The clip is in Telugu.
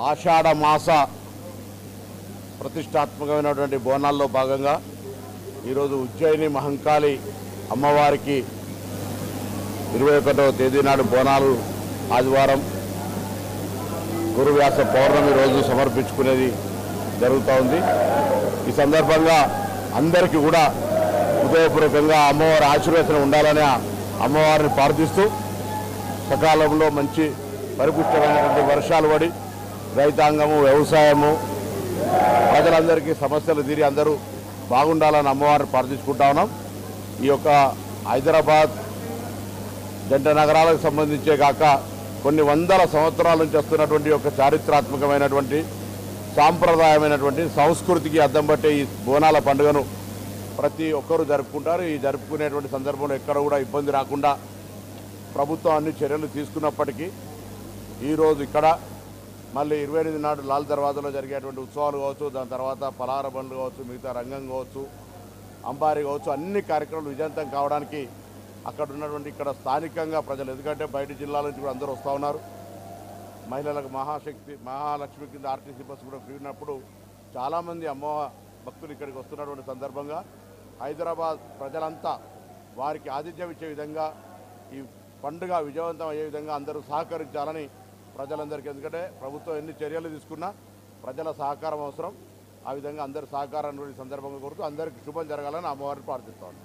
ఆషాఢ మాస ప్రతిష్టాత్మకమైనటువంటి బోనాల్లో భాగంగా ఈరోజు ఉజ్జయిని మహంకాళి అమ్మవారికి 21వ తేదీ నాడు బోనాలు ఆదివారం గురువ్యాస పౌర్ణమి రోజు సమర్పించుకునేది జరుగుతూ ఉంది। ఈ సందర్భంగా అందరికీ కూడా హృదయపూర్వకంగా అమ్మవారి ఆశీర్వచనం ఉండాలని అమ్మవారిని ప్రార్థిస్తూ సకాలంలో మంచి పరిపుష్టమైనటువంటి వర్షాలు పడి రైతాంగము వ్యవసాయము ప్రజలందరికీ సమస్యలు తీరి అందరూ బాగుండాలని అమ్మవారిని ప్రార్థించుకుంటా ఉన్నాం। ఈ యొక్క హైదరాబాద్ జంట నగరాలకు సంబంధించే కాక కొన్ని వందల సంవత్సరాల నుంచి వస్తున్నటువంటి ఒక చారిత్రాత్మకమైనటువంటి సాంప్రదాయమైనటువంటి సంస్కృతికి అద్దం పట్టే ఈ బోనాల పండుగను ప్రతి ఒక్కరూ జరుపుకుంటారు। ఈ జరుపుకునేటువంటి సందర్భంలో ఎక్కడ కూడా ఇబ్బంది రాకుండా ప్రభుత్వం అన్ని చర్యలు తీసుకున్నప్పటికీ ఈరోజు ఇక్కడ మళ్ళీ 28 నాడు లాల్ దర్వాజాలో జరిగేటువంటి ఉత్సవాలు కావచ్చు, దాని తర్వాత పలహార బండ్లు కావచ్చు, మిగతా రంగం కావచ్చు, అంబారీ కావచ్చు, అన్ని కార్యక్రమాలు విజయవంతం కావడానికి అక్కడ ఉన్నటువంటి ఇక్కడ స్థానికంగా ప్రజలు, ఎందుకంటే బయట జిల్లాల నుంచి కూడా అందరూ వస్తూ ఉన్నారు। మహిళలకు మహాలక్ష్మి కింద ఆర్టీసీ బస్సు కూడా ఫ్రీ ఉన్నప్పుడు చాలామంది అమ్మవారి భక్తులు ఇక్కడికి వస్తున్నటువంటి సందర్భంగా హైదరాబాద్ ప్రజలంతా వారికి ఆతిథ్యం ఇచ్చే విధంగా ఈ పండుగ విజయవంతం అయ్యే విధంగా అందరూ సహకరించాలని ప్రజలందరికీ, ఎందుకంటే ప్రభుత్వం ఎన్ని చర్యలు తీసుకున్నా ప్రజల సహకారం అవసరం, ఆ విధంగా అందరి సహకారాన్ని సందర్భంగా కోరుతూ అందరికీ శుభం జరగాలని అమ్మవారిని ప్రార్థిస్తాను।